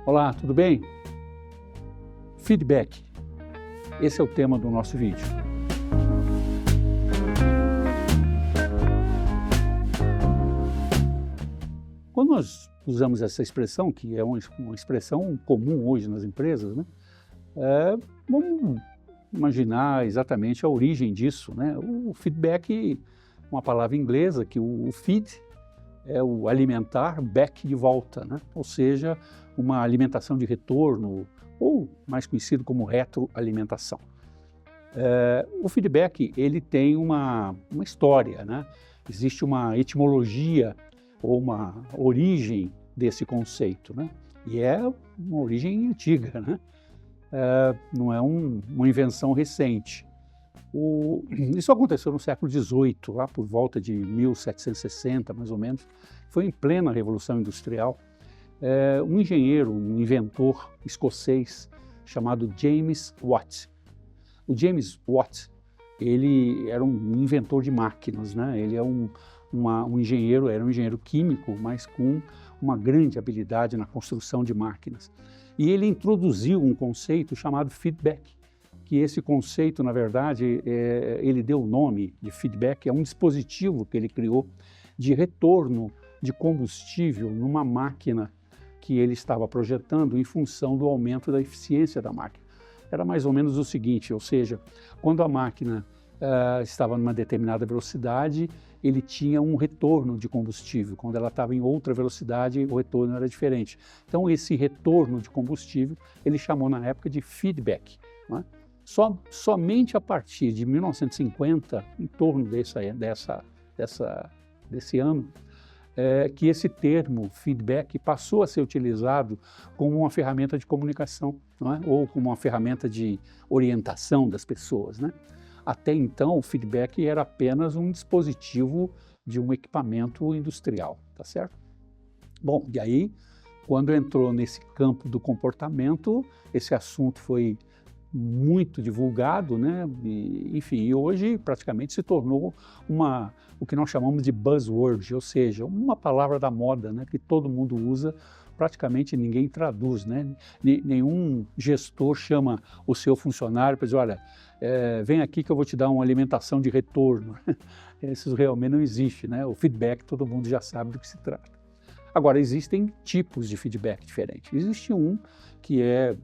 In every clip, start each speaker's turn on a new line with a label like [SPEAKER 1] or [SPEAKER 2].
[SPEAKER 1] Olá, tudo bem? Feedback. Esse é o tema do nosso vídeo. Quando nós usamos essa expressão, que é uma expressão comum hoje nas empresas, né? Vamos imaginar exatamente a origem disso, né? O feedback, uma palavra inglesa, que o feed é o alimentar, back de volta, né? Ou seja, uma alimentação de retorno, ou mais conhecido como retroalimentação. O feedback, ele tem uma história, né? Existe uma etimologia ou uma origem desse conceito, né? E é uma origem antiga, né? Não é uma invenção recente. Isso aconteceu no século XVIII, lá por volta de 1760, mais ou menos. Foi em plena Revolução Industrial. Um engenheiro, um inventor escocês chamado James Watt. O James Watt, ele era um inventor de máquinas, né? Ele é um engenheiro, era um engenheiro químico, mas com uma grande habilidade na construção de máquinas. E ele introduziu um conceito chamado feedback, que esse conceito, na verdade, ele deu o nome de feedback, é um dispositivo que ele criou de retorno de combustível numa máquina que ele estava projetando em função do aumento da eficiência da máquina. Era mais ou menos o seguinte, ou seja, quando a máquina estava numa determinada velocidade, ele tinha um retorno de combustível. Quando ela estava em outra velocidade, o retorno era diferente. Então, esse retorno de combustível, ele chamou na época de feedback, né? Somente a partir de 1950, em torno desse ano, que esse termo feedback passou a ser utilizado como uma ferramenta de comunicação, não é? Ou como uma ferramenta de orientação das pessoas, né? Até então, o feedback era apenas um dispositivo de um equipamento industrial, tá certo? Bom, e aí, quando entrou nesse campo do comportamento, esse assunto foi muito divulgado, né? E hoje praticamente se tornou o que nós chamamos de buzzword, ou seja, uma palavra da moda, né? Que todo mundo usa, praticamente ninguém traduz, né? Nenhum gestor chama o seu funcionário para dizer, olha, vem aqui que eu vou te dar uma alimentação de retorno. Isso realmente não existe, né? O feedback todo mundo já sabe do que se trata. Agora, existem tipos de feedback diferentes. Existe um que é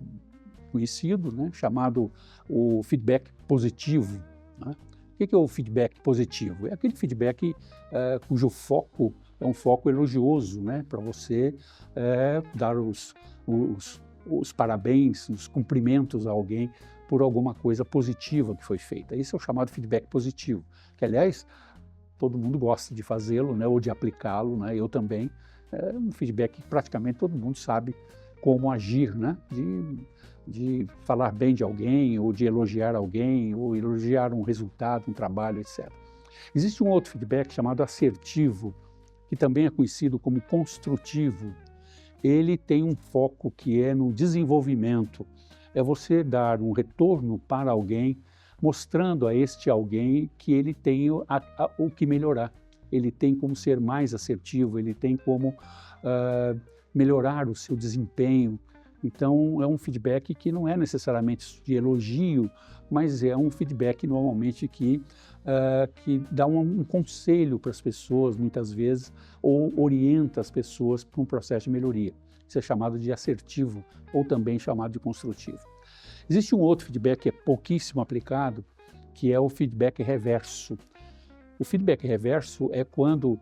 [SPEAKER 1] conhecido, né, chamado o feedback positivo, né? O que é o feedback positivo? É aquele feedback cujo foco é um foco elogioso, né, para você dar os parabéns, os cumprimentos a alguém por alguma coisa positiva que foi feita. Esse é o chamado feedback positivo, que, aliás, todo mundo gosta de fazê-lo, né, ou de aplicá-lo, né, eu também. É um feedback que praticamente todo mundo sabe como agir, né, de falar bem de alguém, ou de elogiar alguém, ou elogiar um resultado, um trabalho, etc. Existe um outro feedback chamado assertivo, que também é conhecido como construtivo. Ele tem um foco que é no desenvolvimento. É você dar um retorno para alguém, mostrando a este alguém que ele tem o que melhorar. Ele tem como ser mais assertivo, ele tem como melhorar o seu desempenho. Então, é um feedback que não é necessariamente de elogio, mas é um feedback normalmente que dá um conselho para as pessoas, muitas vezes, ou orienta as pessoas para um processo de melhoria. Isso é chamado de assertivo, ou também chamado de construtivo. Existe um outro feedback que é pouquíssimo aplicado, que é o feedback reverso. O feedback reverso é quando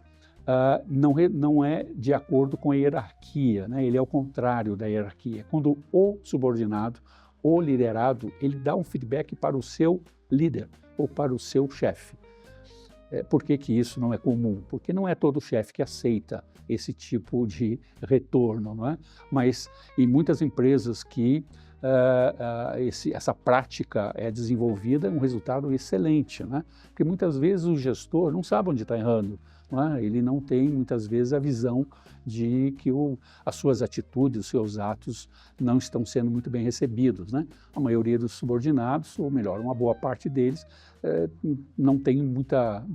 [SPEAKER 1] não é de acordo com a hierarquia, né? Ele é o contrário da hierarquia. Quando o subordinado, o liderado, ele dá um feedback para o seu líder ou para o seu chefe. Por que isso não é comum? Porque não é todo chefe que aceita esse tipo de retorno, não é? Mas em muitas empresas que essa prática é desenvolvida, um resultado excelente, né? Porque muitas vezes o gestor não sabe onde está errando, não é? Ele não tem muitas vezes a visão de que as suas atitudes, os seus atos não estão sendo muito bem recebidos, né? A maioria dos subordinados, ou melhor, uma boa parte deles, não tem muita,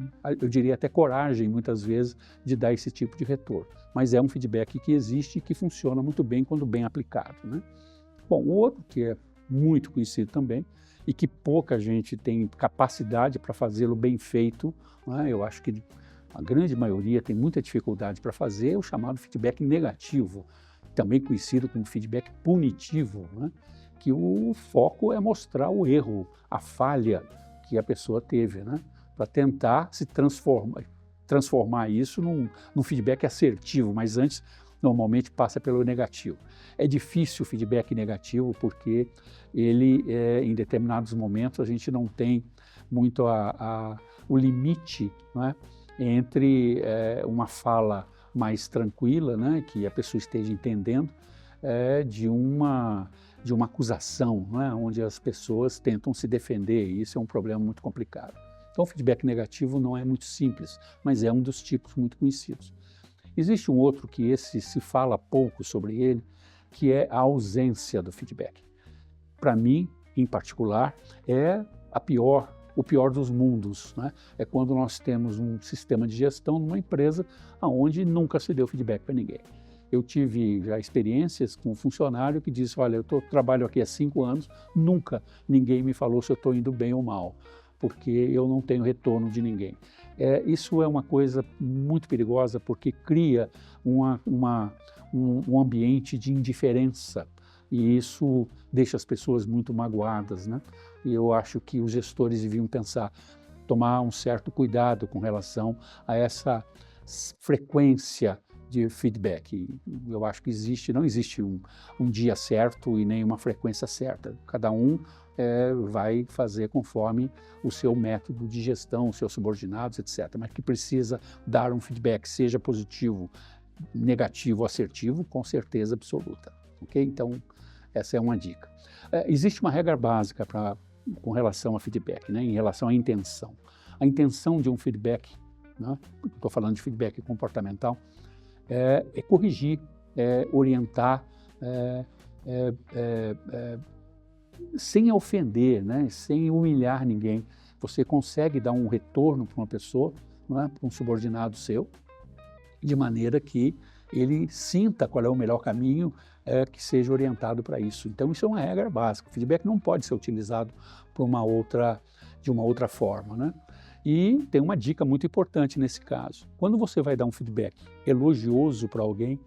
[SPEAKER 1] eu diria até coragem muitas vezes de dar esse tipo de retorno. Mas é um feedback que existe e que funciona muito bem quando bem aplicado, né? Bom, o outro que é muito conhecido também e que pouca gente tem capacidade para fazê-lo bem feito, né? Eu acho que a grande maioria tem muita dificuldade para fazer, é o chamado feedback negativo, também conhecido como feedback punitivo, né? Que o foco é mostrar o erro, a falha que a pessoa teve, né? Para tentar se transformar isso num feedback assertivo, mas antes normalmente passa pelo negativo. É difícil o feedback negativo porque ele, em determinados momentos, a gente não tem muito o limite, né, entre uma fala mais tranquila, né, que a pessoa esteja entendendo, de uma acusação, né, onde as pessoas tentam se defender, e isso é um problema muito complicado. Então, o feedback negativo não é muito simples, mas é um dos tipos muito conhecidos. Existe um outro que esse se fala pouco sobre ele, que é a ausência do feedback. Para mim, em particular, é o pior dos mundos, né? É quando nós temos um sistema de gestão numa empresa onde nunca se deu feedback para ninguém. Eu tive já experiências com um funcionário que disse, olha, eu trabalho aqui há 5 anos, nunca ninguém me falou se eu estou indo bem ou mal, porque eu não tenho retorno de ninguém. Isso é uma coisa muito perigosa porque cria um ambiente de indiferença e isso deixa as pessoas muito magoadas, né? E eu acho que os gestores deviam tomar um certo cuidado com relação a essa frequência de feedback. Eu acho que não existe um dia certo e nem uma frequência certa. Cada um vai fazer conforme o seu método de gestão, os seus subordinados, etc. Mas que precisa dar um feedback, seja positivo, negativo, assertivo, com certeza absoluta. Ok? Então, essa é uma dica. Existe uma regra básica com relação a feedback, né? Em relação à intenção. A intenção de um feedback, né? Estou falando de feedback comportamental, é corrigir, orientar, sem ofender, né? Sem humilhar ninguém. Você consegue dar um retorno para uma pessoa, né? Para um subordinado seu, de maneira que ele sinta qual é o melhor caminho que seja orientado para isso. Então, isso é uma regra básica. O feedback não pode ser utilizado de uma outra forma, né? E tem uma dica muito importante nesse caso. Quando você vai dar um feedback elogioso para alguém,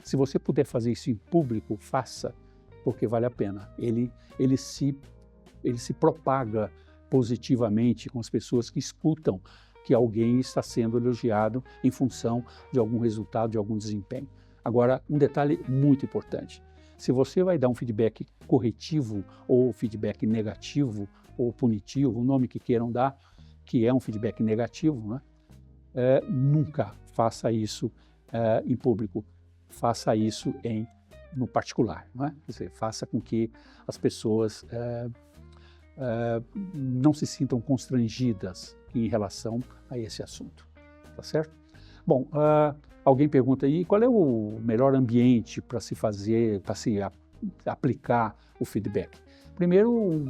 [SPEAKER 1] se você puder fazer isso em público, faça, porque vale a pena. Ele se propaga positivamente com as pessoas que escutam que alguém está sendo elogiado em função de algum resultado, de algum desempenho. Agora, um detalhe muito importante. Se você vai dar um feedback corretivo ou feedback negativo ou punitivo, o nome que queiram dar, que é um feedback negativo, né? Nunca faça isso em público, faça isso no particular, não é? Quer dizer, faça com que as pessoas não se sintam constrangidas em relação a esse assunto, tá certo? Bom, alguém pergunta aí, qual é o melhor ambiente para se aplicar o feedback? Primeiro,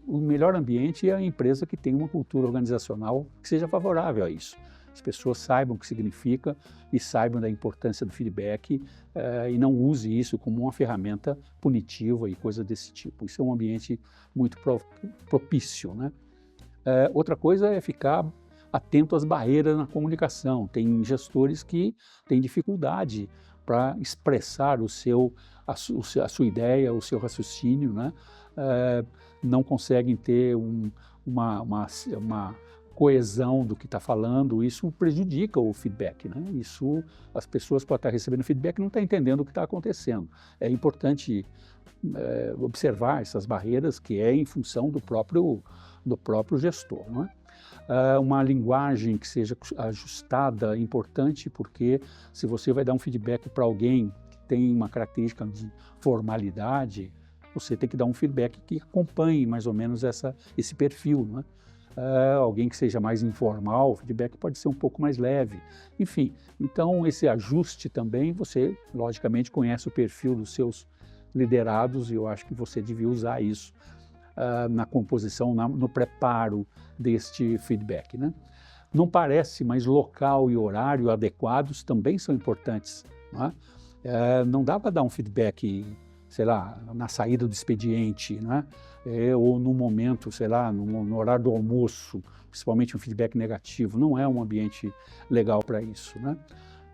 [SPEAKER 1] o melhor ambiente é a empresa que tem uma cultura organizacional que seja favorável a isso. As pessoas saibam o que significa e saibam da importância do feedback e não use isso como uma ferramenta punitiva e coisa desse tipo. Isso é um ambiente muito propício, né? Outra coisa é ficar atento às barreiras na comunicação. Tem gestores que têm dificuldade para expressar a sua ideia, o seu raciocínio, né? Não conseguem ter uma coesão do que está falando, isso prejudica o feedback, né? Isso, as pessoas podem estar recebendo feedback e não estão entendendo o que está acontecendo. É importante observar essas barreiras que é em função do próprio gestor, não é? Uma linguagem que seja ajustada é importante, porque se você vai dar um feedback para alguém que tem uma característica de formalidade, você tem que dar um feedback que acompanhe mais ou menos esse perfil, né? Alguém que seja mais informal, o feedback pode ser um pouco mais leve. Enfim, então esse ajuste também, você logicamente conhece o perfil dos seus liderados e eu acho que você devia usar isso na composição, no preparo deste feedback, né? Não parece, mas local e horário adequados também são importantes, não é? Não dá para dar um feedback, sei lá, na saída do expediente, né? Ou no momento, sei lá, no horário do almoço, principalmente um feedback negativo, não é um ambiente legal para isso, né?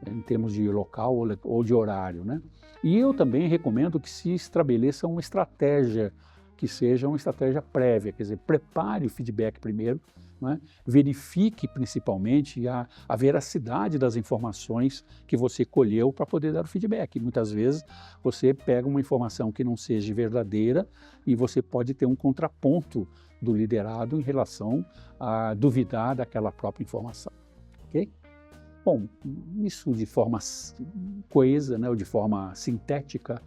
[SPEAKER 1] Em termos de local ou de horário, né? E eu também recomendo que se estabeleça uma estratégia, que seja uma estratégia prévia, quer dizer, prepare o feedback primeiro, né? Verifique principalmente a veracidade das informações que você colheu para poder dar o feedback. Muitas vezes você pega uma informação que não seja verdadeira e você pode ter um contraponto do liderado em relação a duvidar daquela própria informação, ok? Bom, isso de forma coesa, né, ou de forma sintética,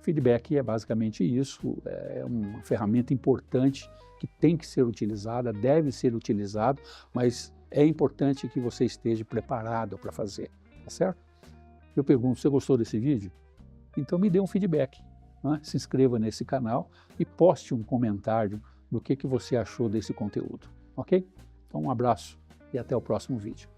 [SPEAKER 1] feedback é basicamente isso, é uma ferramenta importante que tem que ser utilizada, deve ser utilizado, mas é importante que você esteja preparado para fazer, tá certo? Eu pergunto, você gostou desse vídeo? Então me dê um feedback, né? Se inscreva nesse canal e poste um comentário do que você achou desse conteúdo, ok? Então um abraço e até o próximo vídeo.